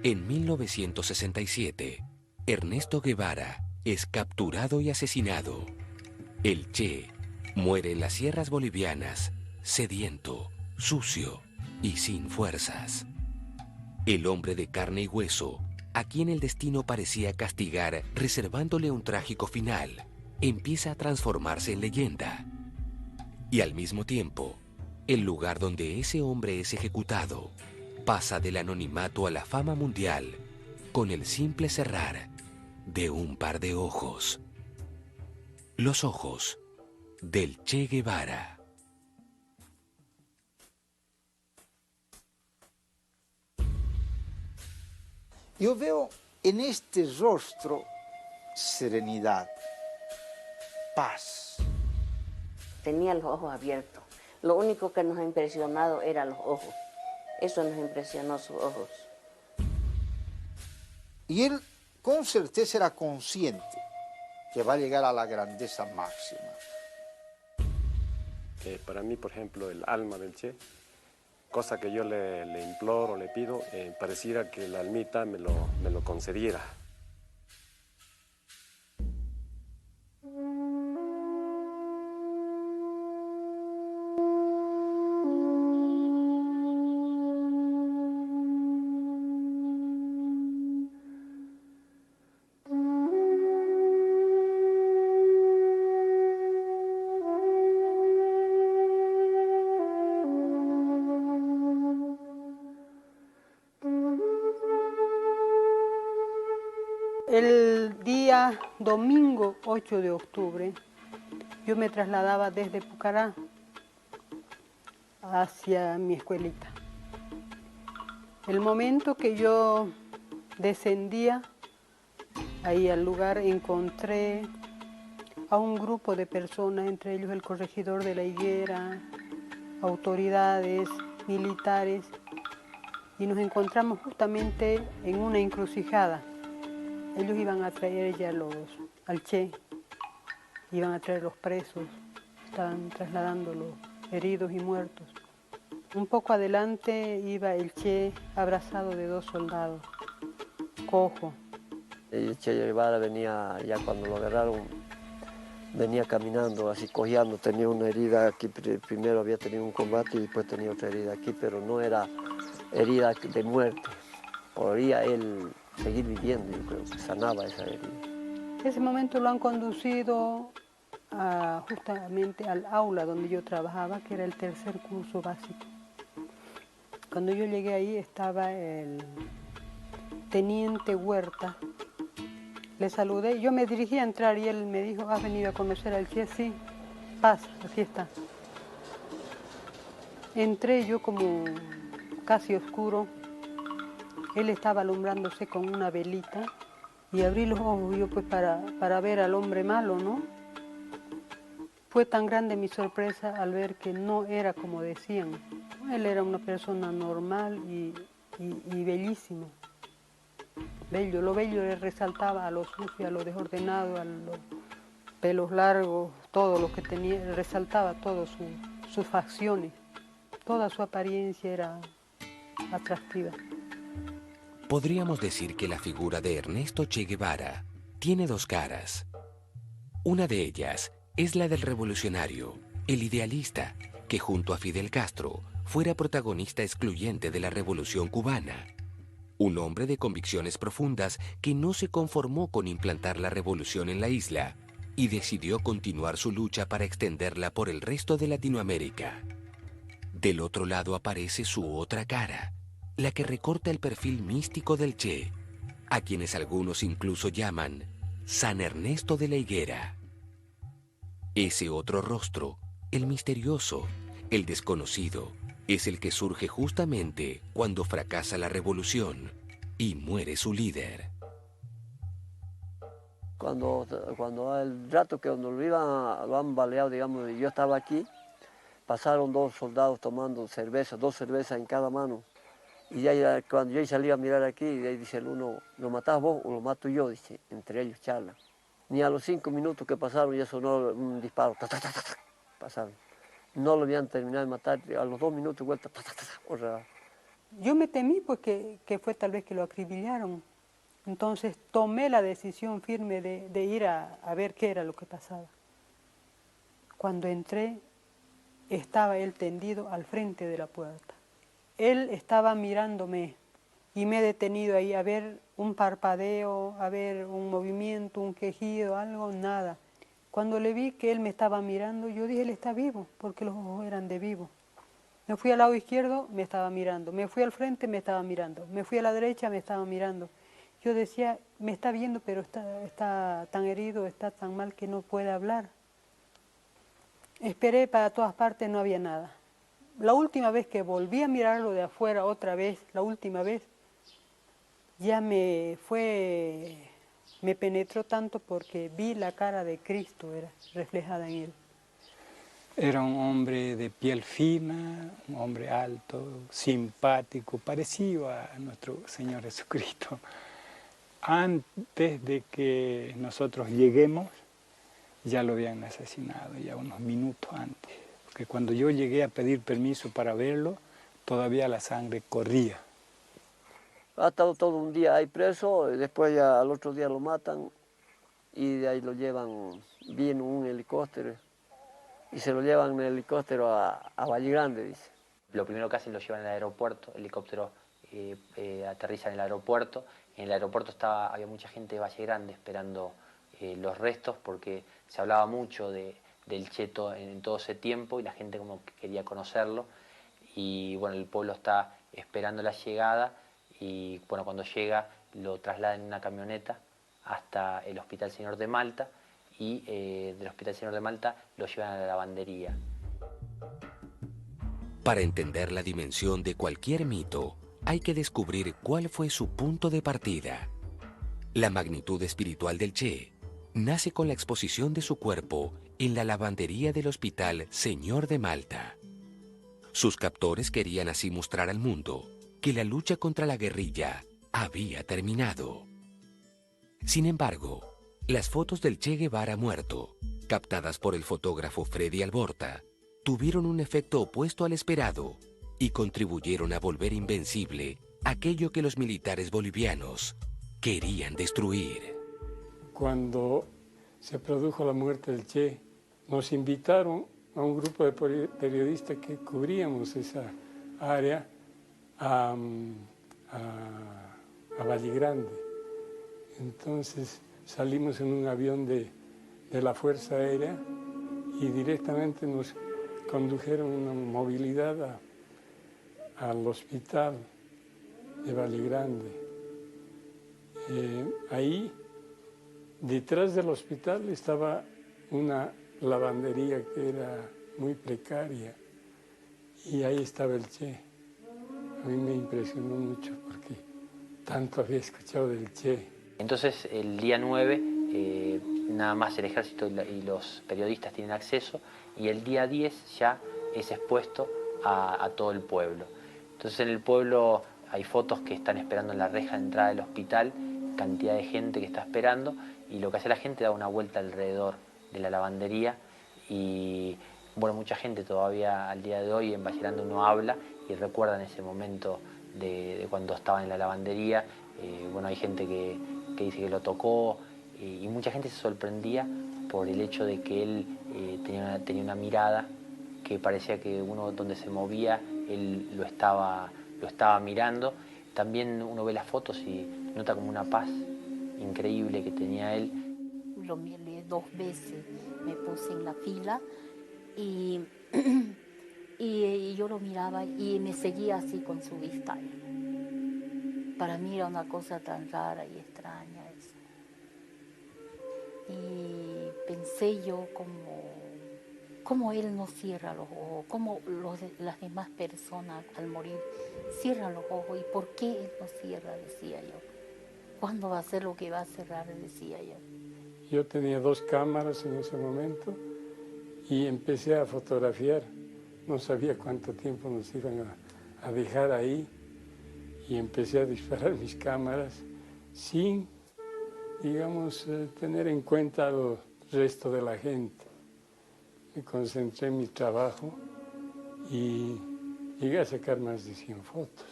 En 1967, Ernesto Guevara es capturado y asesinado. El Che muere en las sierras bolivianas, sediento, sucio y sin fuerzas. El hombre de carne y hueso, a quien el destino parecía castigar reservándole un trágico final, empieza a transformarse en leyenda. Y al mismo tiempo, el lugar donde ese hombre es ejecutado pasa del anonimato a la fama mundial con el simple cerrar de un par de ojos. Los ojos del Che Guevara. Yo veo en este rostro serenidad, paz. Tenía los ojos abiertos. Lo único que nos ha impresionado eran los ojos. Eso nos impresionó, sus ojos. Y él con certeza era consciente que va a llegar a la grandeza máxima. Para mí, por ejemplo, el alma del Che, cosa que yo le imploro, le pido, pareciera que la almita me lo concediera. El día domingo 8 de octubre, yo me trasladaba desde Pucará hacia mi escuelita. El momento que yo descendía ahí al lugar, encontré a un grupo de personas, entre ellos el corregidor de la Higuera, autoridades, militares, y nos encontramos justamente en una encrucijada. Ellos iban a traer ya al Che, iban a traer los presos, estaban trasladando los heridos y muertos. Un poco adelante iba el Che abrazado de dos soldados, cojo. El Che Guevara venía, ya cuando lo agarraron, venía caminando, así cojeando, tenía una herida aquí, primero había tenido un combate y después tenía otra herida aquí, pero no era herida de muerte, podría él seguir viviendo, yo creo que sanaba esa herida. Ese momento lo han conducido justamente al aula donde yo trabajaba, que era el tercer curso básico. Cuando yo llegué ahí estaba el teniente Huerta. Le saludé, yo me dirigí a entrar y él me dijo, ¿has venido a conocer al Che? Sí, pasa, aquí está. Entré yo como casi oscuro. Él estaba alumbrándose con una velita y abrí los ojos yo pues para ver al hombre malo, ¿no? Fue tan grande mi sorpresa al ver que no era como decían. Él era una persona normal y bellísima. Bello, lo bello le resaltaba a lo sucio, a lo desordenado, a los pelos largos, todo lo que tenía, resaltaba todas sus facciones. Toda su apariencia era atractiva. Podríamos decir que la figura de Ernesto Che Guevara tiene dos caras. Una de ellas es la del revolucionario, el idealista, que junto a Fidel Castro fuera protagonista excluyente de la Revolución cubana. Un hombre de convicciones profundas que no se conformó con implantar la revolución en la isla y decidió continuar su lucha para extenderla por el resto de Latinoamérica. Del otro lado aparece su otra cara, la que recorta el perfil místico del Che, a quienes algunos incluso llaman San Ernesto de la Higuera. Ese otro rostro, el misterioso, el desconocido, es el que surge justamente cuando fracasa la revolución y muere su líder. Cuando el rato que lo han baleado, digamos, y yo estaba aquí, pasaron dos soldados tomando cerveza, dos cervezas en cada mano. Y ya cuando yo salí a mirar aquí, ahí dice el uno, ¿lo matás vos o lo mato yo? Dice, entre ellos charlan. Ni a los 5 minutos que pasaron ya sonó un disparo, pasaron. No lo habían terminado de matar, a los 2 minutos vuelta, otra. Yo me temí pues que fue tal vez que lo acribillaron. Entonces tomé la decisión firme de ir a ver qué era lo que pasaba. Cuando entré, estaba él tendido al frente de la puerta. Él estaba mirándome y me he detenido ahí a ver un parpadeo, a ver un movimiento, un quejido, algo, nada. Cuando le vi que él me estaba mirando, yo dije, él está vivo, porque los ojos eran de vivo. Me fui al lado izquierdo, me estaba mirando. Me fui al frente, me estaba mirando. Me fui a la derecha, me estaba mirando. Yo decía, me está viendo, pero está tan herido, está tan mal que no puede hablar. Esperé para todas partes, no había nada. La última vez que volví a mirarlo de afuera otra vez, la última vez, ya me penetró tanto porque vi la cara de Cristo era reflejada en él. Era un hombre de piel fina, un hombre alto, simpático, parecido a nuestro Señor Jesucristo. Antes de que nosotros lleguemos, ya lo habían asesinado, ya unos minutos antes. Porque cuando yo llegué a pedir permiso para verlo, todavía la sangre corría. Ha estado todo un día ahí preso, después ya al otro día lo matan y de ahí lo llevan, viene un helicóptero y se lo llevan en el helicóptero a Valle Grande, dice. Lo primero que hacen lo llevan al aeropuerto, el helicóptero aterriza en el aeropuerto. En el aeropuerto había mucha gente de Valle Grande esperando los restos porque se hablaba mucho del Che en todo ese tiempo y la gente como que quería conocerlo. Y bueno, el pueblo está esperando la llegada y bueno, cuando llega lo trasladan en una camioneta hasta el Hospital Señor de Malta y del Hospital Señor de Malta lo llevan a la lavandería. Para entender la dimensión de cualquier mito, hay que descubrir cuál fue su punto de partida. La magnitud espiritual del Che nace con la exposición de su cuerpo en la lavandería del Hospital Señor de Malta. Sus captores querían así mostrar al mundo que la lucha contra la guerrilla había terminado. Sin embargo, las fotos del Che Guevara muerto, captadas por el fotógrafo Freddy Alborta, tuvieron un efecto opuesto al esperado y contribuyeron a volver invencible aquello que los militares bolivianos querían destruir. Cuando se produjo la muerte del Che, nos invitaron a un grupo de periodistas que cubríamos esa área a Valle Grande. Entonces salimos en un avión de la Fuerza Aérea y directamente nos condujeron una movilidad al hospital de Valle Grande. Ahí, detrás del hospital, estaba una lavandería que era muy precaria y ahí estaba el Che. A mí me impresionó mucho porque tanto había escuchado del Che. Entonces el día 9 nada más el ejército y los periodistas tienen acceso y el día 10 ya es expuesto a todo el pueblo. Entonces en el pueblo hay fotos que están esperando en la reja de entrada del hospital, cantidad de gente que está esperando y lo que hace la gente da una vuelta alrededor de la lavandería y bueno, mucha gente todavía al día de hoy en Valle Grande uno habla y recuerda en ese momento de cuando estaba en la lavandería. Bueno, hay gente que dice que lo tocó y mucha gente se sorprendía por el hecho de que él tenía una mirada que parecía que uno donde se movía él lo estaba mirando. También uno ve las fotos y nota como una paz increíble que tenía él. Lo miré 2 veces, me puse en la fila y yo lo miraba y me seguía así con su vista. Para mí era una cosa tan rara y extraña eso. Y pensé yo como él no cierra los ojos, como las demás personas al morir cierran los ojos. ¿Y por qué él no cierra? Decía yo. ¿Cuándo va a ser lo que va a cerrar? Decía yo. Yo tenía 2 cámaras en ese momento y empecé a fotografiar. No sabía cuánto tiempo nos iban a dejar ahí y empecé a disparar mis cámaras sin, digamos, tener en cuenta al resto de la gente. Me concentré en mi trabajo y llegué a sacar más de 100 fotos.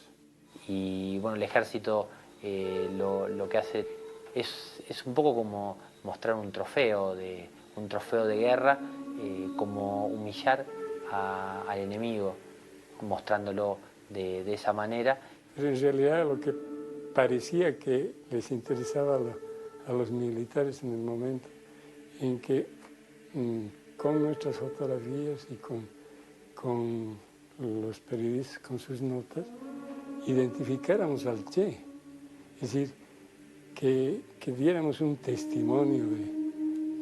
Y bueno, el ejército lo que hace es un poco como mostrar un trofeo de guerra, como humillar al enemigo, mostrándolo de esa manera. Pero en realidad lo que parecía que les interesaba a los militares en el momento en que con nuestras fotografías y con los periodistas, con sus notas, identificáramos al Che, es decir, que diéramos un testimonio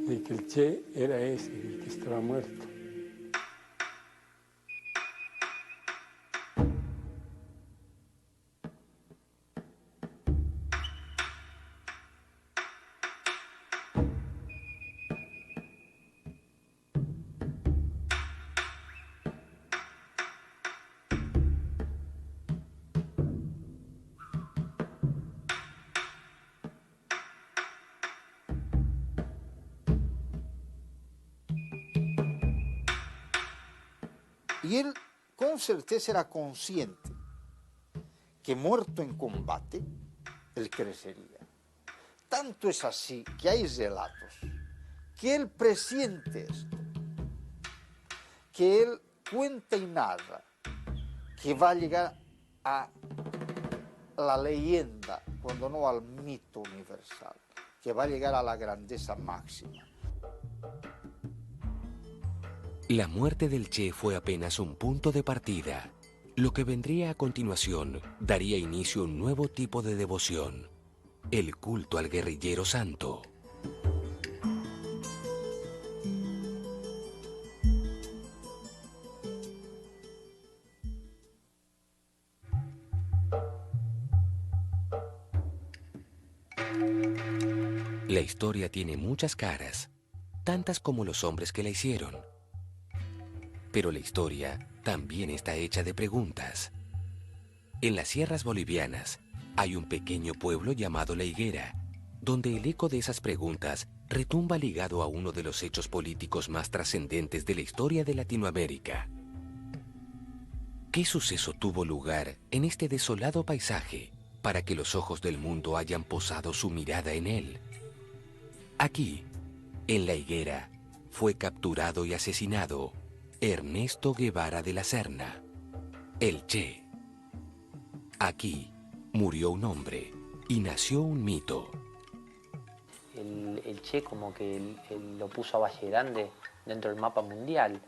de que el Che era ese, el que estaba muerto. Y él con certeza era consciente que muerto en combate, él crecería. Tanto es así que hay relatos que él presiente esto, que él cuenta y narra que va a llegar a la leyenda, cuando no al mito universal, que va a llegar a la grandeza máxima. La muerte del Che fue apenas un punto de partida. Lo que vendría a continuación daría inicio a un nuevo tipo de devoción, el culto al guerrillero santo. La historia tiene muchas caras, tantas como los hombres que la hicieron. Pero la historia también está hecha de preguntas. En las sierras bolivianas hay un pequeño pueblo llamado La Higuera, donde el eco de esas preguntas retumba ligado a uno de los hechos políticos más trascendentes de la historia de Latinoamérica. ¿Qué suceso tuvo lugar en este desolado paisaje para que los ojos del mundo hayan posado su mirada en él? Aquí, en La Higuera, fue capturado y asesinado Ernesto Guevara de la Serna, el Che. Aquí murió un hombre y nació un mito. El Che como que él lo puso a Valle Grande dentro del mapa mundial.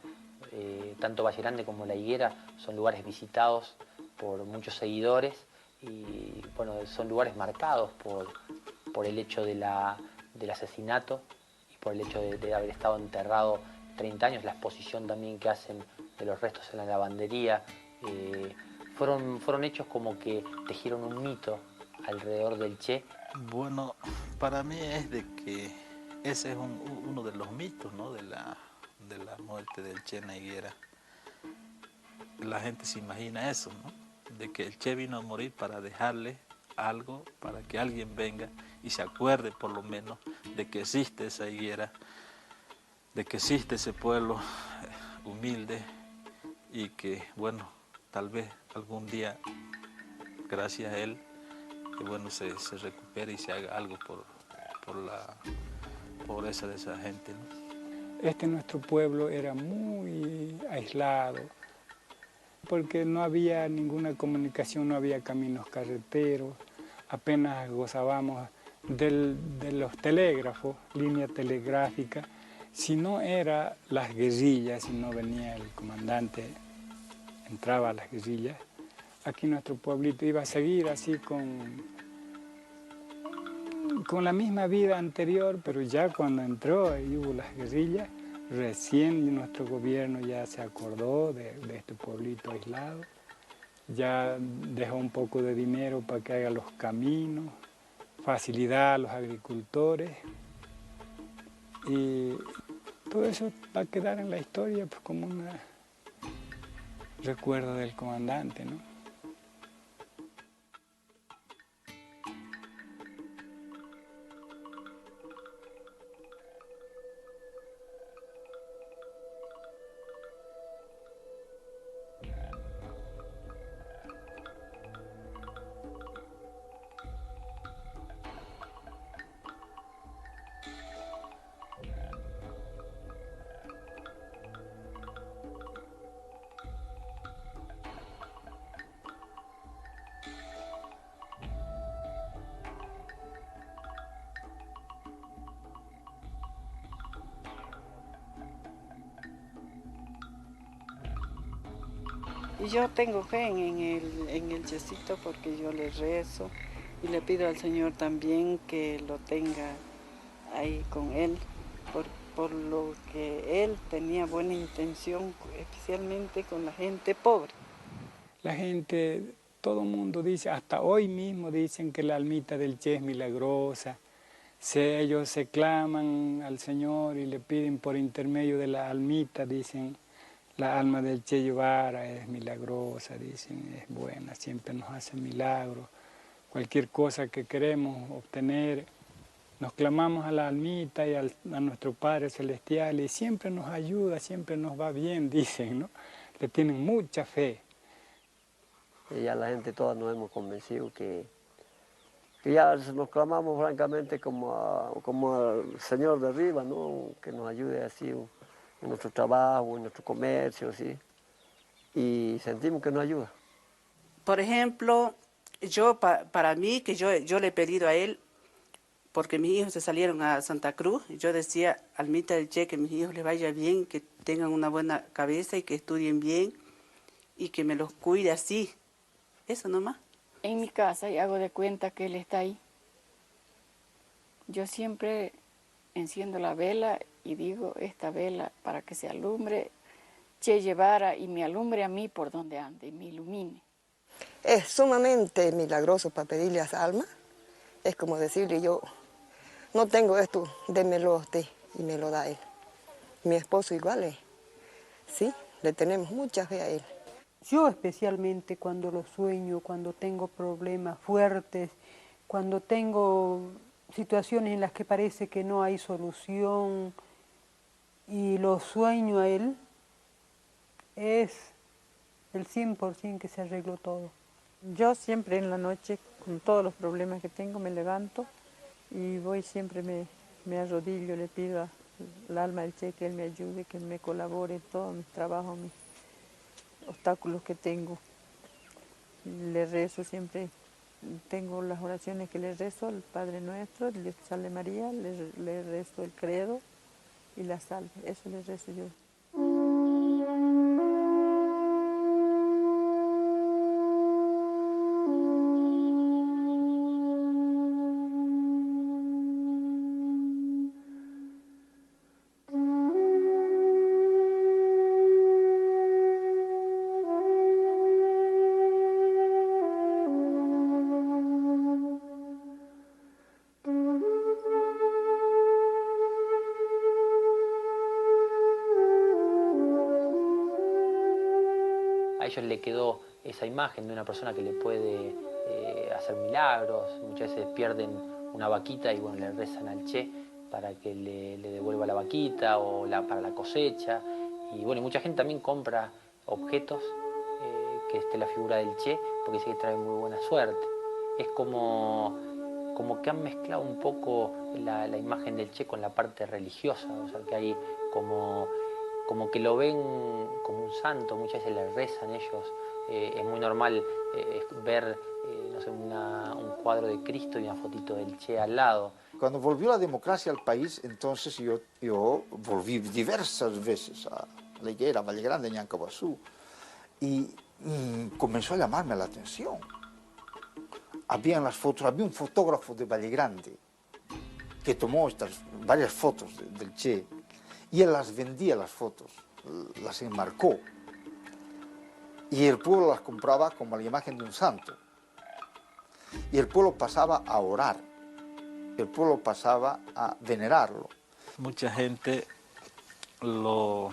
Tanto Valle Grande como La Higuera son lugares visitados por muchos seguidores y bueno, son lugares marcados por el hecho del asesinato y por el hecho de haber estado enterrado 30 años, la exposición también que hacen de los restos en la lavandería. Fueron hechos como que tejieron un mito alrededor del Che. Bueno, para mí es de que ese es uno de los mitos, ¿no?, de la muerte del Che en La Higuera. La gente se imagina eso, ¿no?, de que el Che vino a morir para dejarle algo, para que alguien venga y se acuerde por lo menos de que existe esa higuera, de que existe ese pueblo humilde y que, bueno, tal vez algún día, gracias a él, que bueno, se recupere y se haga algo por la pobreza de esa gente, ¿no? Nuestro pueblo era muy aislado, porque no había ninguna comunicación, no había caminos carreteros, apenas gozábamos de los telégrafos, línea telegráfica. Si no era las guerrillas, si no venía el comandante, entraba a las guerrillas, aquí nuestro pueblito iba a seguir así con la misma vida anterior, pero ya cuando entró y hubo las guerrillas, recién nuestro gobierno ya se acordó de este pueblito aislado, ya dejó un poco de dinero para que haga los caminos, facilidad a los agricultores, y todo eso va a quedar en la historia pues, como un recuerdo del comandante, ¿no? Y yo tengo fe en el Checito porque yo le rezo y le pido al Señor también que lo tenga ahí con él, por lo que él tenía buena intención, especialmente con la gente pobre. La gente, todo el mundo dice, hasta hoy mismo dicen que la almita del Che es milagrosa. Ellos se claman al Señor y le piden por intermedio de la almita, dicen, la alma del Che Guevara es milagrosa, dicen, es buena, siempre nos hace milagros. Cualquier cosa que queremos obtener, nos clamamos a la almita y a nuestro Padre Celestial y siempre nos ayuda, siempre nos va bien, dicen, ¿no? Le tienen mucha fe. Y ya la gente toda nos hemos convencido que ya nos clamamos francamente como al Señor de arriba, ¿no? Que nos ayude así en nuestro trabajo, en nuestro comercio, ¿sí? Y sentimos que nos ayuda. Por ejemplo, para mí, que yo le he pedido a él, porque mis hijos se salieron a Santa Cruz, yo decía, almita del Che, que mis hijos les vaya bien, que tengan una buena cabeza y que estudien bien y que me los cuide así. Eso nomás. En mi casa y hago de cuenta que él está ahí. Yo siempre enciendo la vela y digo, esta vela para que se alumbre Che Guevara y me alumbre a mí por donde ande y me ilumine. Es sumamente milagroso para pedirle a esa alma. Es como decirle, yo no tengo esto, démelo a usted y me lo da él. Mi esposo igual es, sí, le tenemos mucha fe a él. Yo especialmente cuando lo sueño, cuando tengo problemas fuertes, cuando tengo situaciones en las que parece que no hay solución y lo sueño a él, es el 100% que se arregló todo. Yo siempre en la noche, con todos los problemas que tengo, me levanto y voy siempre, me arrodillo, le pido al alma del Che que él me ayude, que me colabore en todos mis trabajos, mis obstáculos que tengo. Le rezo siempre, tengo las oraciones que le rezo, el Padre Nuestro, el Salve María, le rezo el credo y la salve, eso le rezo yo. A ellos le quedó esa imagen de una persona que le puede hacer milagros. Muchas veces pierden una vaquita y bueno, le rezan al Che para que le devuelva la vaquita o para la cosecha. Y bueno, mucha gente también compra objetos que esté la figura del Che porque dice que trae muy buena suerte. Es como que han mezclado un poco la imagen del Che con la parte religiosa, o sea que hay como que lo ven como un santo, muchas veces le rezan ellos. Es muy normal ver no sé, un cuadro de Cristo y una fotito del Che al lado. Cuando volvió la democracia al país, entonces yo volví diversas veces a la higuera, Valle Grande, Ñancabazú, y comenzó a llamarme la atención. Había un fotógrafo de Valle Grande que tomó varias fotos del Che y él las vendía, las fotos, las enmarcó. Y el pueblo las compraba como la imagen de un santo. Y el pueblo pasaba a orar, el pueblo pasaba a venerarlo. Mucha gente lo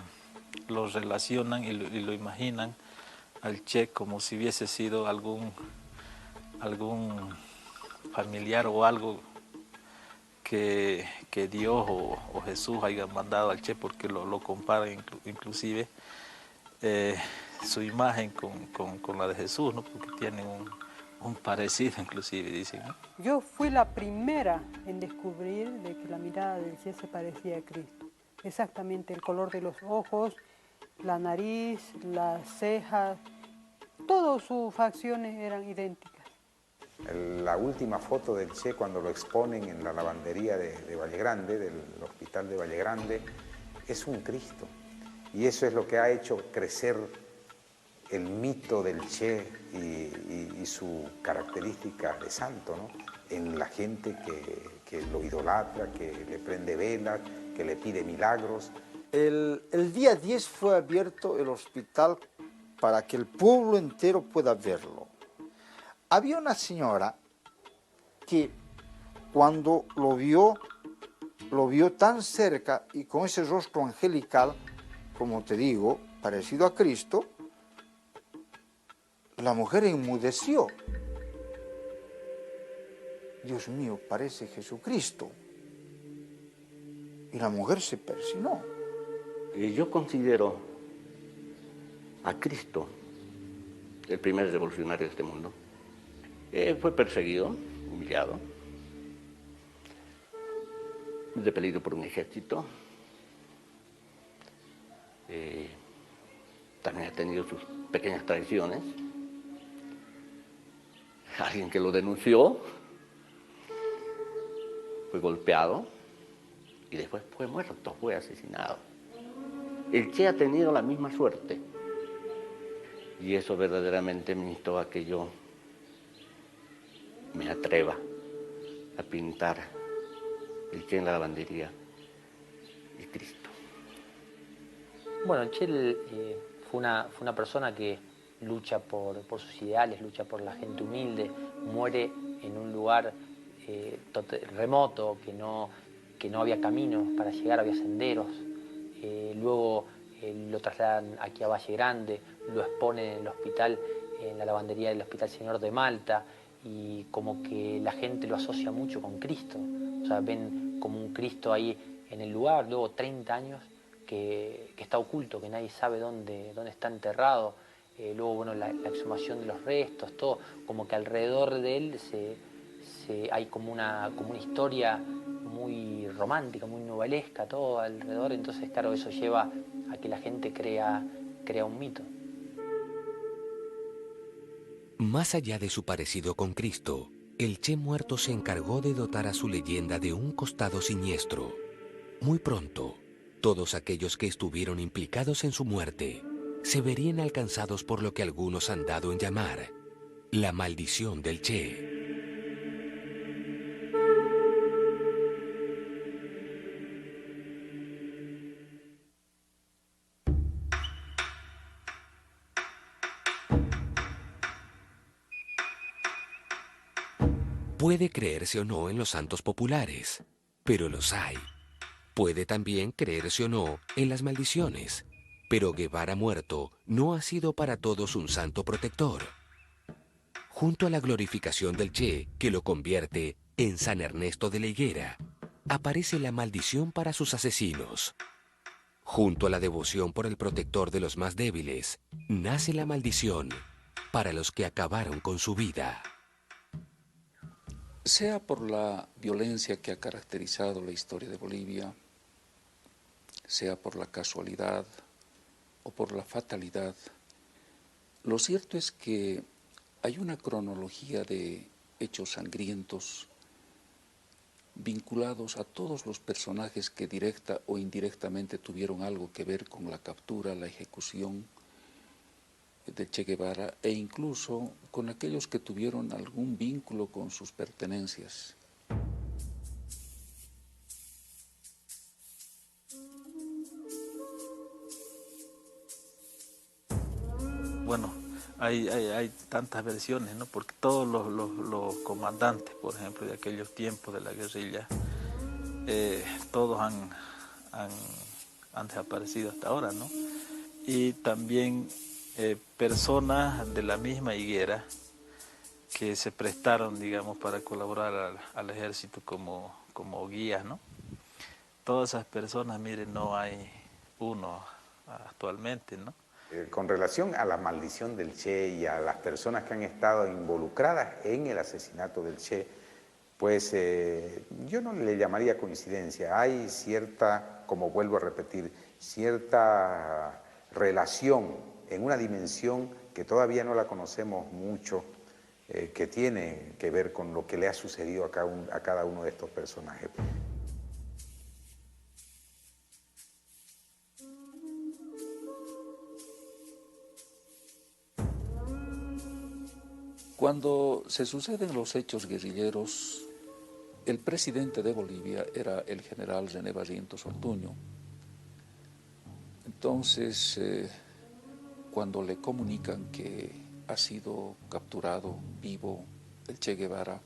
relacionan y lo imaginan al Che como si hubiese sido algún familiar o algo que Dios o Jesús haya mandado al Che, porque lo comparan inclusive su imagen con la de Jesús, ¿no? Porque tienen un parecido inclusive, dicen, ¿no? Yo fui la primera en descubrir de que la mirada del Che se parecía a Cristo. Exactamente el color de los ojos, la nariz, las cejas, todas sus facciones eran idénticas. La última foto del Che cuando lo exponen en la lavandería de Valle Grande, del hospital de Valle Grande, es un Cristo. Y eso es lo que ha hecho crecer el mito del Che y su característica de santo, ¿no? En la gente que lo idolatra, que le prende velas, que le pide milagros. El día 10 fue abierto el hospital para que el pueblo entero pueda verlo. Había una señora que cuando lo vio tan cerca y con ese rostro angelical, como te digo, parecido a Cristo, la mujer enmudeció. Dios mío, parece Jesucristo. Y la mujer se persinó. Yo considero a Cristo el primer revolucionario de este mundo. Fue perseguido, humillado, repelido por un ejército. También ha tenido sus pequeñas traiciones. Alguien que lo denunció fue golpeado y después fue muerto, fue asesinado. El Che ha tenido la misma suerte y eso verdaderamente me instó a que yo me atreva a pintar el Che en la lavandería y Cristo. Bueno, el Che fue una persona que lucha por sus ideales, lucha por la gente humilde, muere en un lugar remoto, que no había caminos para llegar, había senderos. Luego lo trasladan aquí a Valle Grande, lo exponen en el hospital, en la lavandería del Hospital Señor de Malta, y como que la gente lo asocia mucho con Cristo. O sea, ven como un Cristo ahí en el lugar, luego 30 años que está oculto, que nadie sabe dónde está enterrado. Luego, bueno, la exhumación de los restos, todo, como que alrededor de él hay como una historia muy romántica, muy novelesca, todo alrededor. Entonces, claro, eso lleva a que la gente crea un mito. Más allá de su parecido con Cristo, el Che muerto se encargó de dotar a su leyenda de un costado siniestro. Muy pronto, todos aquellos que estuvieron implicados en su muerte se verían alcanzados por lo que algunos han dado en llamar la maldición del Che. Puede creerse o no en los santos populares, pero los hay. Puede también creerse o no en las maldiciones, pero Guevara muerto no ha sido para todos un santo protector. Junto a la glorificación del Che, que lo convierte en San Ernesto de la Higuera, aparece la maldición para sus asesinos. Junto a la devoción por el protector de los más débiles, nace la maldición para los que acabaron con su vida. Sea por la violencia que ha caracterizado la historia de Bolivia, sea por la casualidad o por la fatalidad, lo cierto es que hay una cronología de hechos sangrientos vinculados a todos los personajes que directa o indirectamente tuvieron algo que ver con la captura, la ejecución de Che Guevara e incluso con aquellos que tuvieron algún vínculo con sus pertenencias. Bueno, hay tantas versiones, ¿no? Porque todos los comandantes, por ejemplo, de aquellos tiempos de la guerrilla, todos han desaparecido hasta ahora, ¿no? Y también personas de la misma higuera que se prestaron, digamos, para colaborar al ejército como guías, ¿no? Todas esas personas, miren, no hay uno actualmente, ¿no? Con relación a la maldición del Che y a las personas que han estado involucradas en el asesinato del Che, pues yo no le llamaría coincidencia. Hay cierta, como vuelvo a repetir, cierta relación en una dimensión que todavía no la conocemos mucho, que tiene que ver con lo que le ha sucedido a cada uno de estos personajes. Cuando se suceden los hechos guerrilleros, el presidente de Bolivia era el general René Barrientos Ortuño. Entonces, cuando le comunican que ha sido capturado vivo el Che Guevara,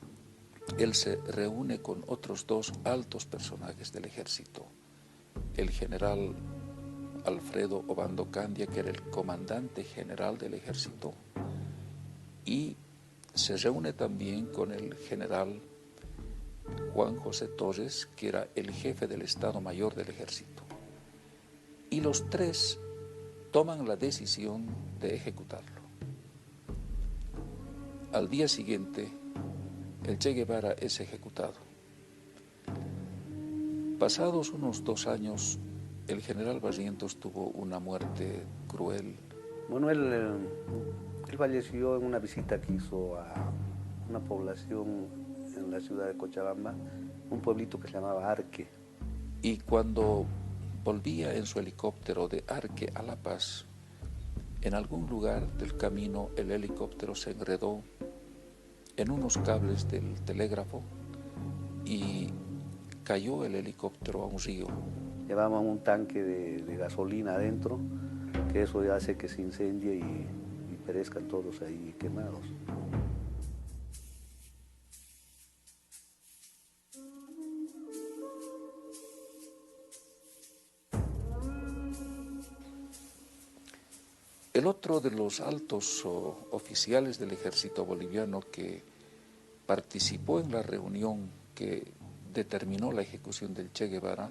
él se reúne con otros dos altos personajes del ejército, el general Alfredo Obando Candia, que era el comandante general del ejército, y se reúne también con el general Juan José Torres, que era el jefe del Estado Mayor del Ejército. Y los tres toman la decisión de ejecutarlo. Al día siguiente, el Che Guevara es ejecutado. Pasados unos 2 años, el general Barrientos tuvo una muerte cruel. Bueno, él falleció en una visita que hizo a una población en la ciudad de Cochabamba, un pueblito que se llamaba Arque. Y cuando volvía en su helicóptero de Arque a La Paz, en algún lugar del camino el helicóptero se enredó en unos cables del telégrafo y cayó el helicóptero a un río. Llevaban un tanque de gasolina adentro, que eso ya hace que se incendie y perezcan todos ahí quemados. El otro de los altos oficiales del ejército boliviano que participó en la reunión que determinó la ejecución del Che Guevara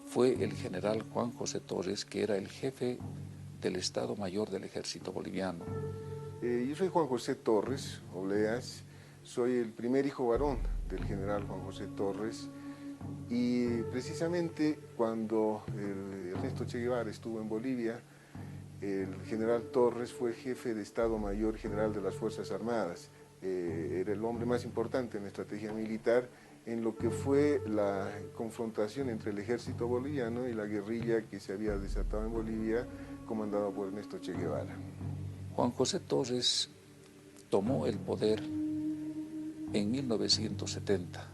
fue el general Juan José Torres, que era el jefe del Estado Mayor del Ejército Boliviano. Yo soy Juan José Torres Obleas, soy el primer hijo varón del general Juan José Torres, y precisamente cuando Ernesto Che Guevara estuvo en Bolivia, el general Torres fue jefe de Estado Mayor General de las Fuerzas Armadas. Era el hombre más importante en la estrategia militar en lo que fue la confrontación entre el ejército boliviano y la guerrilla que se había desatado en Bolivia, comandada por Ernesto Che Guevara. Juan José Torres tomó el poder en 1970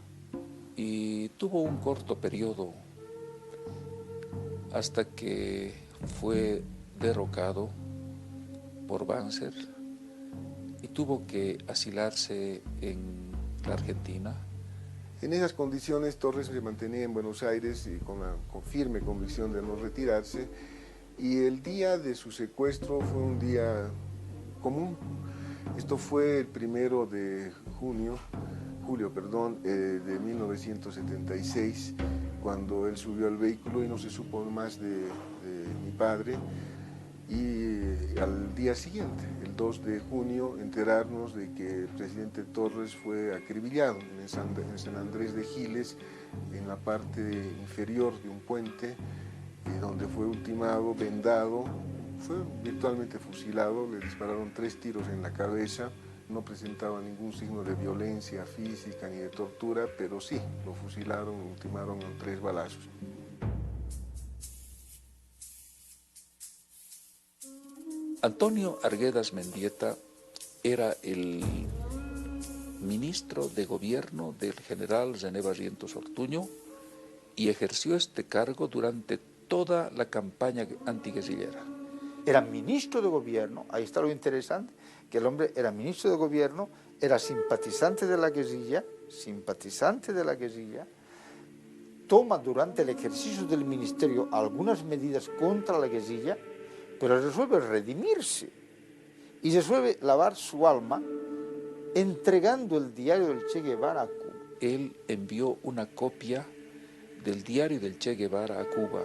y tuvo un corto periodo hasta que fue derrocado por Banzer y tuvo que asilarse en la Argentina. En esas condiciones Torres se mantenía en Buenos Aires y con firme convicción de no retirarse, y el día de su secuestro fue un día común. Esto fue el 1 de julio, de 1976, cuando él subió al vehículo y no se supo más de mi padre. Y al día siguiente, el 2 de junio, enterarnos de que el presidente Torres fue acribillado en San Andrés de Giles, en la parte inferior de un puente, donde fue ultimado, vendado, fue virtualmente fusilado, le dispararon 3 tiros en la cabeza, no presentaba ningún signo de violencia física ni de tortura, pero sí, lo fusilaron, lo ultimaron con 3 balazos. Antonio Arguedas Mendieta era el ministro de gobierno del general René Barrientos Ortuño y ejerció este cargo durante toda la campaña antiguerrillera. Era ministro de gobierno, ahí está lo interesante, que el hombre era ministro de gobierno, era simpatizante de la guerrilla, toma durante el ejercicio del ministerio algunas medidas contra la guerrilla, pero resuelve redimirse y resuelve lavar su alma entregando el diario del Che Guevara a Cuba. Él envió una copia del diario del Che Guevara a Cuba,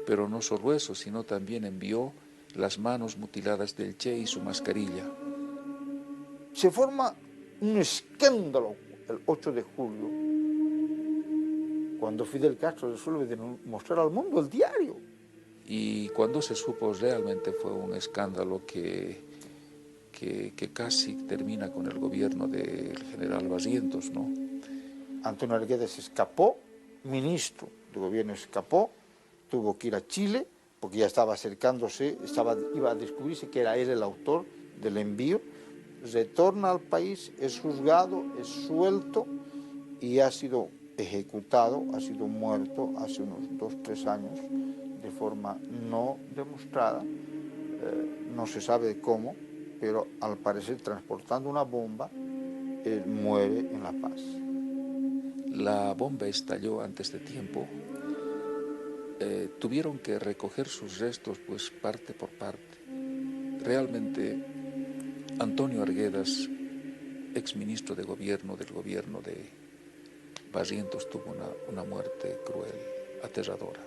pero no solo eso, sino también envió las manos mutiladas del Che y su mascarilla. Se forma un escándalo el 8 de julio, cuando Fidel Castro resuelve mostrar al mundo el diario. Y cuando se supo, realmente fue un escándalo que casi termina con el gobierno del general Barrientos, ¿no? Antonio Arguedas escapó, ministro de gobierno escapó, tuvo que ir a Chile, porque ya estaba acercándose, iba a descubrirse que era él el autor del envío, retorna al país, es juzgado, es suelto y ha sido ejecutado, ha sido muerto hace unos 2-3 años de forma no demostrada, no se sabe cómo, pero al parecer transportando una bomba, él muere en La Paz. La bomba estalló antes de tiempo. Tuvieron que recoger sus restos pues parte por parte. Realmente Antonio Arguedas, exministro de gobierno del gobierno de Barrientos, tuvo una muerte cruel, aterradora.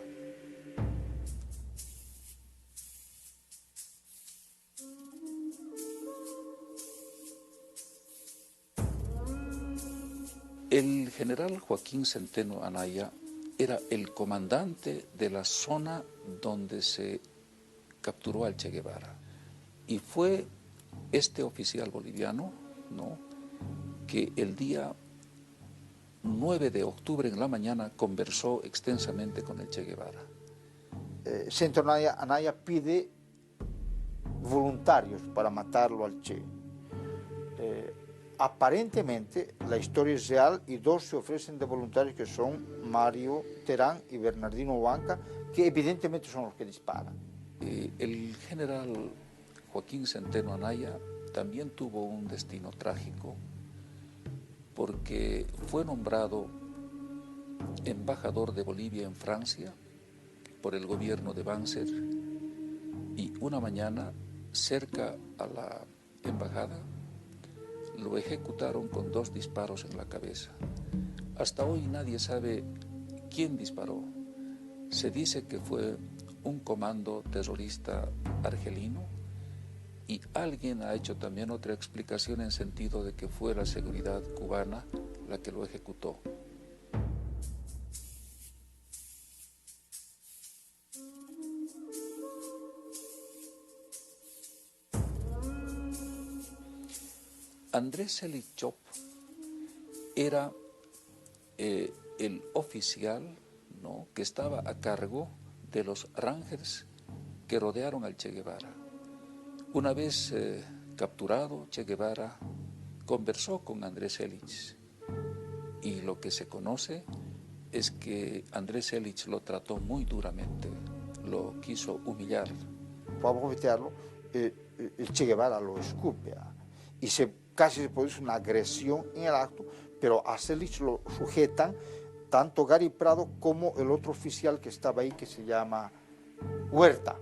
El general Joaquín Centeno Anaya era el comandante de la zona donde se capturó al Che Guevara. Y fue este oficial boliviano, ¿no?, que el día 9 de octubre en la mañana conversó extensamente con el Che Guevara. Centeno Anaya pide voluntarios para matarlo al Che. Aparentemente la historia es real y dos se ofrecen de voluntarios que son Mario Terán y Bernardino Huanca, que evidentemente son los que disparan. El general Joaquín Centeno Anaya también tuvo un destino trágico porque fue nombrado embajador de Bolivia en Francia por el gobierno de Banzer y una mañana cerca a la embajada lo ejecutaron con 2 disparos en la cabeza. Hasta hoy nadie sabe quién disparó. Se dice que fue un comando terrorista argelino y alguien ha hecho también otra explicación en sentido de que fue la seguridad cubana la que lo ejecutó. Andrés Selichop era el oficial, ¿no?, que estaba a cargo de los Rangers que rodearon al Che Guevara. Una vez capturado, Che Guevara conversó con Andrés Selig y lo que se conoce es que Andrés Selig lo trató muy duramente, lo quiso humillar. Para bofetearlo, el Che Guevara lo escupe y casi se produce una agresión en el acto, pero a Selig lo sujetan tanto Gary Prado como el otro oficial que estaba ahí, que se llama Huerta.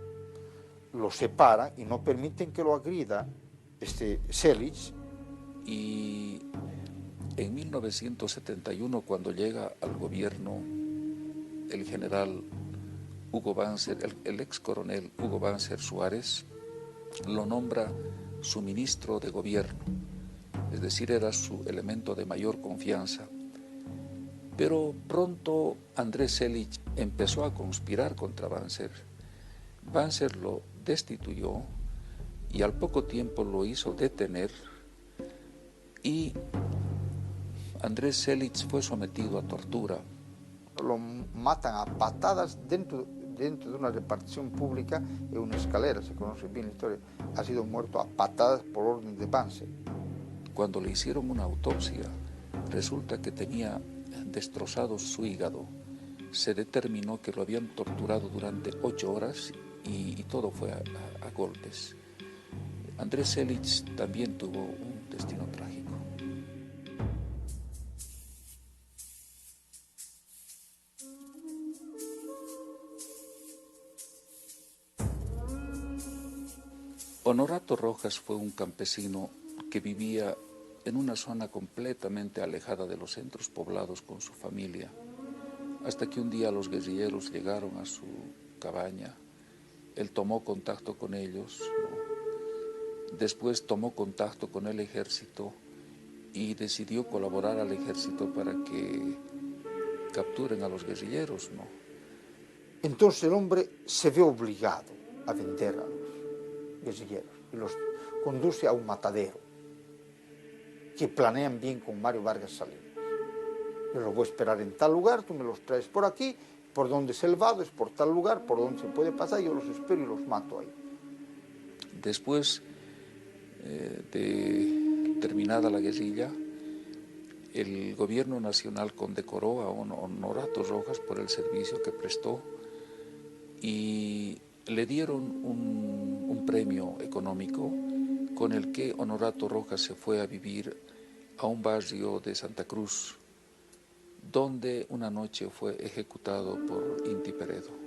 Lo separan y no permiten que lo agrida Selig. Y en 1971, cuando llega al gobierno el general Hugo Banzer, el ex coronel Hugo Banzer Suárez, lo nombra su ministro de gobierno, es decir, era su elemento de mayor confianza. Pero pronto Andrés Selig empezó a conspirar contra Banzer. Banzer lo destituyó y al poco tiempo lo hizo detener y Andrés Selig fue sometido a tortura. Lo matan a patadas dentro de una repartición pública en una escalera, se conoce bien la historia. Ha sido muerto a patadas por orden de Banzer. Cuando le hicieron una autopsia, resulta que tenía destrozado su hígado. Se determinó que lo habían torturado durante 8 horas y todo fue a golpes. Andrés Selig también tuvo un destino trágico. Honorato Rojas fue un campesino que vivía en una zona completamente alejada de los centros poblados con su familia, hasta que un día los guerrilleros llegaron a su cabaña. Él tomó contacto con ellos, ¿no? Después tomó contacto con el ejército y decidió colaborar al ejército para que capturen a los guerrilleros, ¿no? Entonces el hombre se ve obligado a vender a los guerrilleros y los conduce a un matadero que planean bien con Mario Vargas Salinas. Yo los voy a esperar en tal lugar, tú me los traes por aquí, por donde es el vado, es por tal lugar, por donde se puede pasar, yo los espero y los mato ahí. Después de terminada la guerrilla, el gobierno nacional condecoró a Honorato Rojas por el servicio que prestó y le dieron un premio económico con el que Honorato Rojas se fue a vivir a un barrio de Santa Cruz, donde una noche fue ejecutado por Inti Peredo.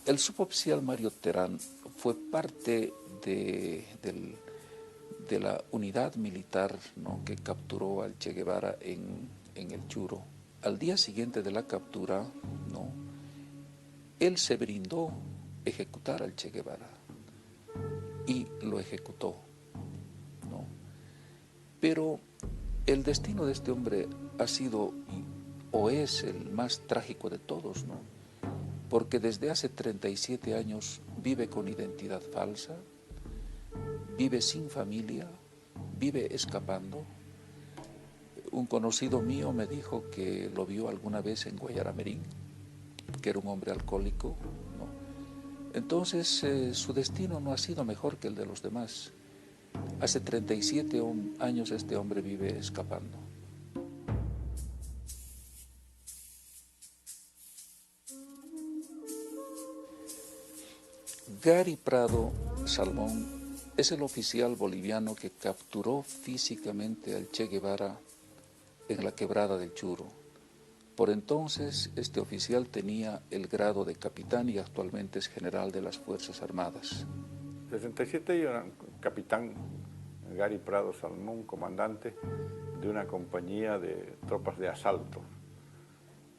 El suboficial Mario Terán fue parte de la unidad militar, ¿no?, que capturó al Che Guevara en el Churo. Al día siguiente de la captura, ¿no?, él se brindó ejecutar al Che Guevara y lo ejecutó, ¿no? Pero el destino de este hombre ha sido o es el más trágico de todos, ¿no? Porque desde hace 37 años vive con identidad falsa, vive sin familia, vive escapando. Un conocido mío me dijo que lo vio alguna vez en Guayaramerín, que era un hombre alcohólico, ¿no? Entonces su destino no ha sido mejor que el de los demás. Hace 37 años este hombre vive escapando. Gary Prado Salmón es el oficial boliviano que capturó físicamente al Che Guevara en la quebrada del Churo. Por entonces, este oficial tenía el grado de capitán y actualmente es general de las Fuerzas Armadas. En 67 yo era capitán Gary Prado Salmón, comandante de una compañía de tropas de asalto.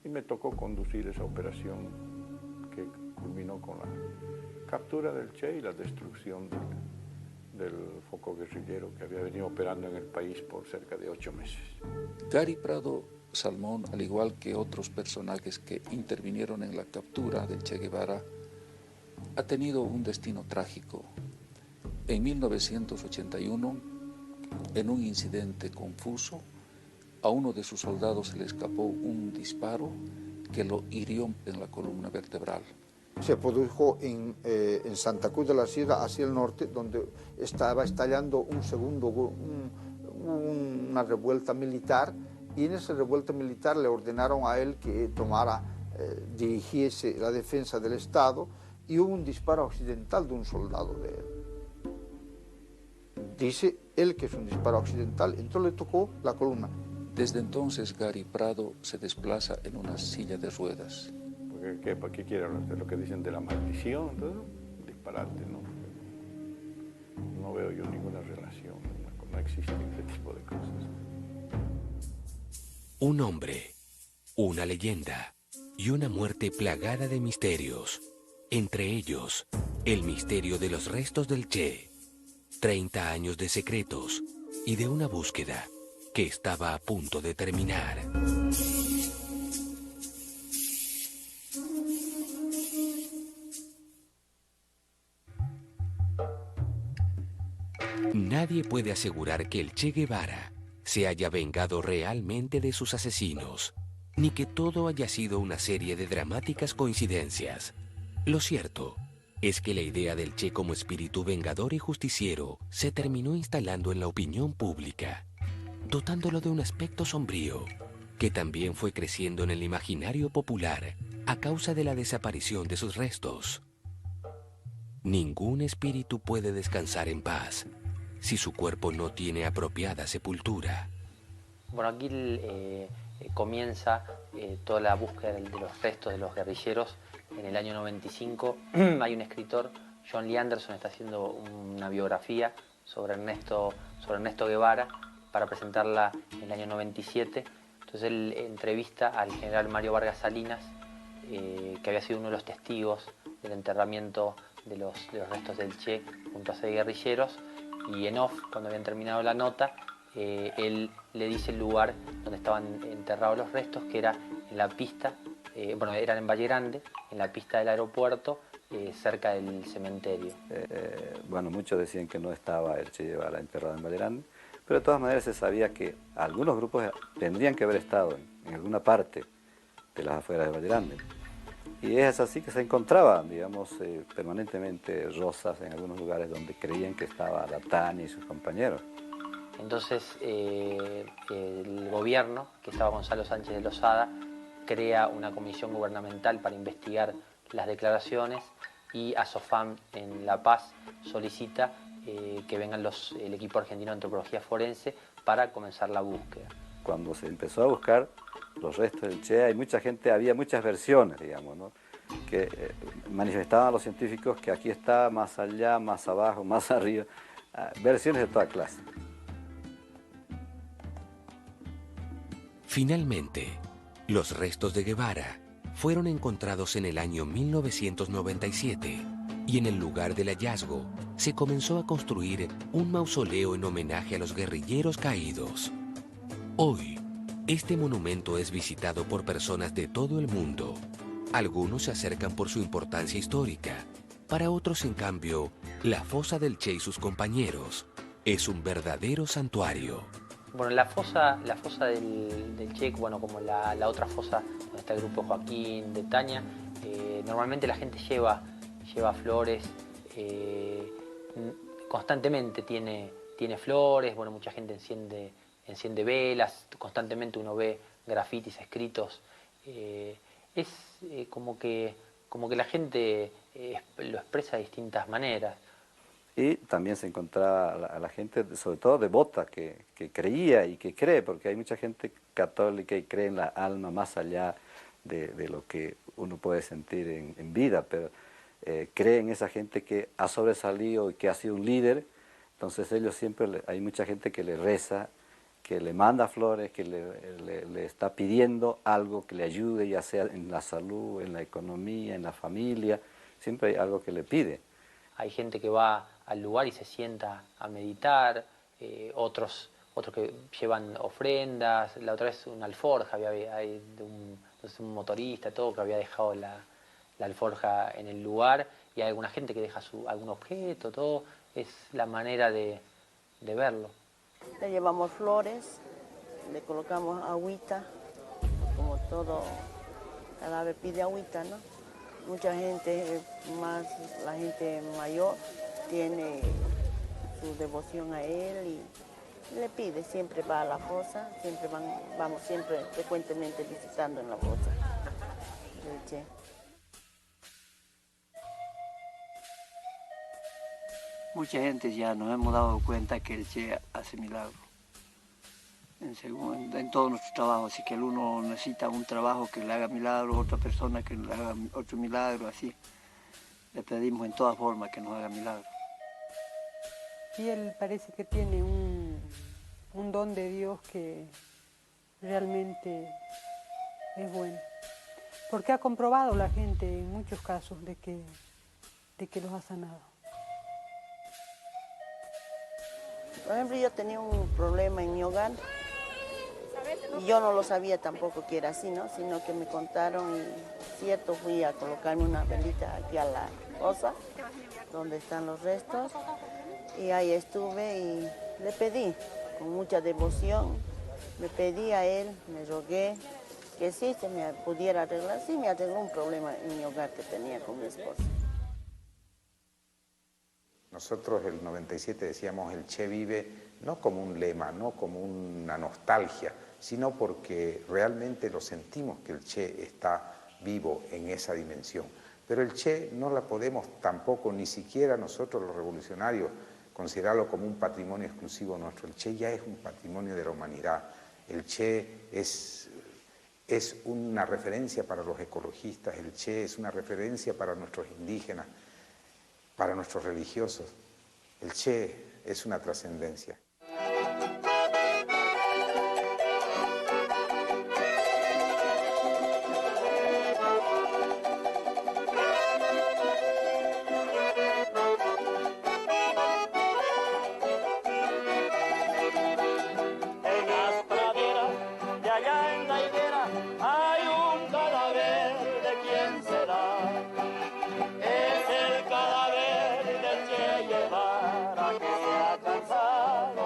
Y me tocó conducir esa operación que culminó con la captura del Che y la destrucción del foco guerrillero que había venido operando en el país por cerca de 8 meses. Gary Prado Salmón, al igual que otros personajes que intervinieron en la captura del Che Guevara, ha tenido un destino trágico. En 1981, en un incidente confuso, a uno de sus soldados se le escapó un disparo que lo hirió en la columna vertebral. Se produjo en Santa Cruz de la Sierra, hacia el norte, donde estaba estallando una revuelta militar, y en esa revuelta militar le ordenaron a él que dirigiese la defensa del Estado, y hubo un disparo accidental de un soldado de él. Dice él que es un disparo accidental, entonces le tocó la columna. Desde entonces Gary Prado se desplaza en una silla de ruedas. ¿Para qué quieren hacer lo que dicen de la maldición? Entonces, disparate, ¿no? No veo yo ninguna relación, no existe ese tipo de cosas. Un hombre, una leyenda y una muerte plagada de misterios. Entre ellos, el misterio de los restos del Che. 30 años de secretos y de una búsqueda que estaba a punto de terminar. Nadie puede asegurar que el Che Guevara se haya vengado realmente de sus asesinos, ni que todo haya sido una serie de dramáticas coincidencias. Lo cierto es que la idea del Che como espíritu vengador y justiciero se terminó instalando en la opinión pública, dotándolo de un aspecto sombrío, que también fue creciendo en el imaginario popular a causa de la desaparición de sus restos. Ningún espíritu puede descansar en paz si su cuerpo no tiene apropiada sepultura. Bueno, aquí comienza toda la búsqueda de los restos de los guerrilleros. En el año 95 hay un escritor, John Lee Anderson, está haciendo una biografía sobre Ernesto Guevara para presentarla en el año 97. Entonces él entrevista al general Mario Vargas Salinas, que había sido uno de los testigos del enterramiento de los restos del Che junto a 6 guerrilleros, y en off, cuando habían terminado la nota, él le dice el lugar donde estaban enterrados los restos, que era en la pista, eran en Valle Grande, en la pista del aeropuerto, cerca del cementerio. Bueno, muchos decían que no estaba el Che Guevara enterrado en Valle Grande, pero de todas maneras se sabía que algunos grupos tendrían que haber estado en alguna parte las afueras de Valle Grande. Y es así que se encontraban, digamos, permanentemente rosas en algunos lugares donde creían que estaba la Tania y sus compañeros. Entonces el gobierno, que estaba Gonzalo Sánchez de Lozada, crea una comisión gubernamental para investigar las declaraciones y ASOFAM en La Paz solicita que vengan el equipo argentino de antropología forense para comenzar la búsqueda. Cuando se empezó a buscar los restos del Che, había muchas versiones, digamos, ¿no? Que manifestaban a los científicos que aquí está, más allá, más abajo, más arriba, versiones de toda clase. Finalmente, los restos de Guevara fueron encontrados en el año 1997 y en el lugar del hallazgo se comenzó a construir un mausoleo en homenaje a los guerrilleros caídos. Hoy, este monumento es visitado por personas de todo el mundo. Algunos se acercan por su importancia histórica. Para otros, en cambio, la fosa del Che y sus compañeros es un verdadero santuario. Bueno, la fosa del Che, bueno, como la otra fosa donde está el grupo Joaquín, de Tania, normalmente la gente lleva flores, constantemente tiene flores, bueno, mucha gente enciende velas, constantemente uno ve grafitis escritos. Es como que la gente lo expresa de distintas maneras. Y también se encontraba a la gente, sobre todo devota, que creía y que cree, porque hay mucha gente católica y cree en la alma más allá de lo que uno puede sentir en vida, pero cree en esa gente que ha sobresalido y que ha sido un líder. Entonces ellos siempre, hay mucha gente que le reza, que le manda flores, que le está pidiendo algo que le ayude, ya sea en la salud, en la economía, en la familia, siempre hay algo que le pide. Hay gente que va al lugar y se sienta a meditar, otros que llevan ofrendas. La otra vez una alforja de un motorista, todo, que había dejado la alforja en el lugar, y hay alguna gente que deja algún objeto, todo. Es la manera de verlo. Le llevamos flores, le colocamos agüita, como todo cadáver pide agüita, ¿no? Mucha gente, más la gente mayor, tiene su devoción a él y le pide, siempre va a la fosa, vamos siempre frecuentemente visitando en la fosa del Che. Mucha gente ya nos hemos dado cuenta que el Che hace milagros en todo nuestro trabajo, así que el uno necesita un trabajo que le haga milagros, otra persona que le haga otro milagro, así. Le pedimos en todas formas que nos haga milagros. Y él parece que tiene un don de Dios que realmente es bueno, porque ha comprobado la gente en muchos casos de que los ha sanado. Por ejemplo, yo tenía un problema en mi hogar y yo no lo sabía tampoco que era así, ¿no? Sino que me contaron y cierto, fui a colocarme una velita aquí a la fosa donde están los restos y ahí estuve y le pedí con mucha devoción, le pedí a él, me rogué que sí se me pudiera arreglar. Sí me arregló un problema en mi hogar que tenía con mi esposa. Nosotros el 97 decíamos el Che vive no como un lema, no como una nostalgia, sino porque realmente lo sentimos que el Che está vivo en esa dimensión. Pero el Che no la podemos tampoco, ni siquiera nosotros los revolucionarios, considerarlo como un patrimonio exclusivo nuestro. El Che ya es un patrimonio de la humanidad. El Che es una referencia para los ecologistas, el Che es una referencia para nuestros indígenas, para nuestros religiosos. El Che es una trascendencia. Es el cadáver del Che Guevara que se ha cansado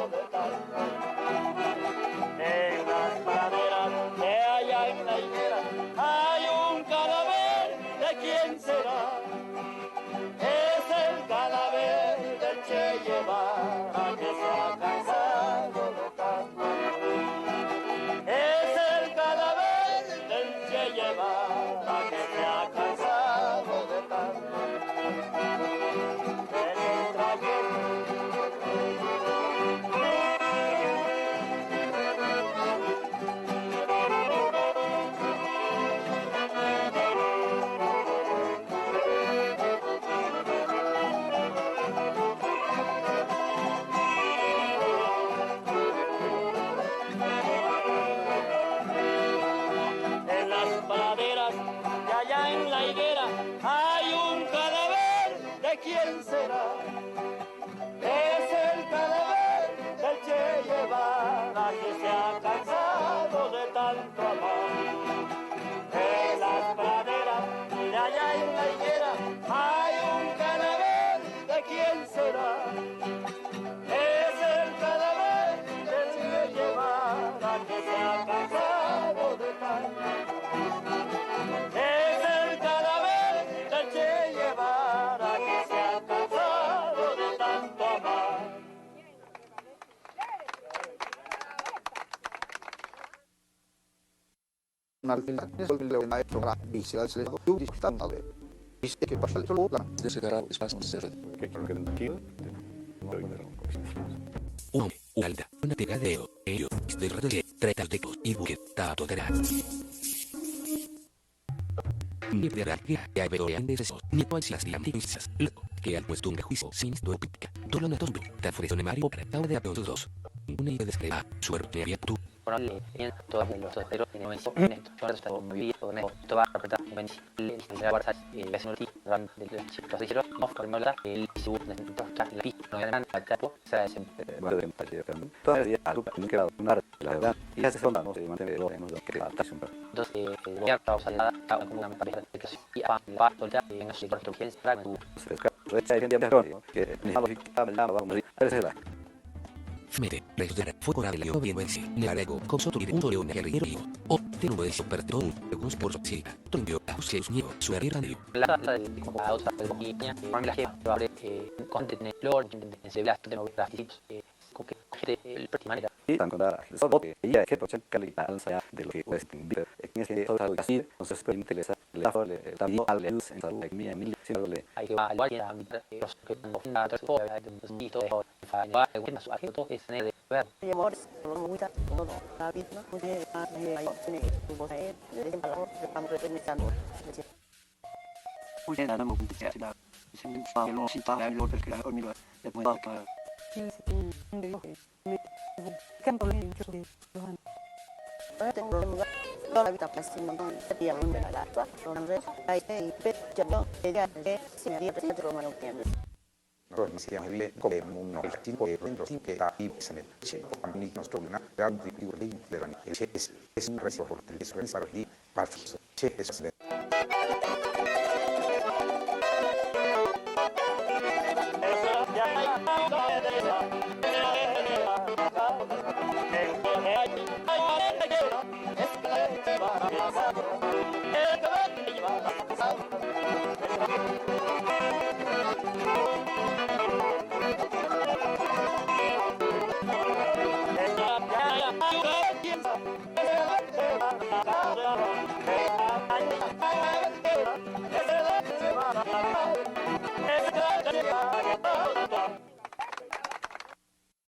Che Guevara que se ha cansado de tanto. Es el cadáver del Che Guevara que se ha cansado de tanto. En el En las praderas de allá en la higuera hay un cadáver, ¿de quién será? Es el cadáver del Che Guevara que se ha cansado de tanto amar. En las praderas de allá en la higuera hay un cadáver, ¿de quién será? Es el cadáver del Che Guevara que se ha cansado de tanto. Es el cadáver del Che Guevara que se ha cansado de tanto amar. Un alda, una pegadeo, ello, de rodeo, tretas de cos y buque, tato de la. Ni de raquia, que hay veorean de esos, ni pues las diantisas, loco, que al puesto un juicio sin estupica, dolo natombo, te ofrece un mario para tau de apeos dos. Una idea de escreva, suerte había tú. Morale, en todas los tosteros, en el momento, yo está muy bien, con esto va a apretar, la guarda, la señorita, van de los chicos de cero, no formarla, el seguro de la pista, no ganan al capo, se hace. Todavía algo que no queda un arte, la verdad, y hace forma, no se mantiene de lo que va a tasar. Entonces, voy a causar como una pareja de que y a la soltar, no sé cuánto quieres, para tu. Se descarga, hay gente que ni a los que vamos a morir, pero se da. Mete, resdera, fue por el lío bien vence, nearego, con soto y un león guerrero, o, de nuevo de superto, según por su cita, tombio, a José Niego, su herrero. La del otra niña, la gente abre content, lord, en se blast de novedades, con que el manera. Y tan con la que ella que por calidad alza de lo que es en ese todo algo así, no se permite les la también al luz en salud mía mil sino le hay que va igual que los que no nada todo y todo falla en su agito es de ver y amor lo muy ta no la vida no tiene tiene tu voz ahí de valor de estamos representando muy bien nada muy bien la sin fallo no sin tal lo que la hormiga de muy baja tengo toda la vida pasando con día un de la tua con red hay pecho no ella de si me dice otro no entiende no si me vive come un tipo de dentro que está ahí se me che a mí no estoy una gran tipo de es un resto por el eso es para ti para che es Yeah.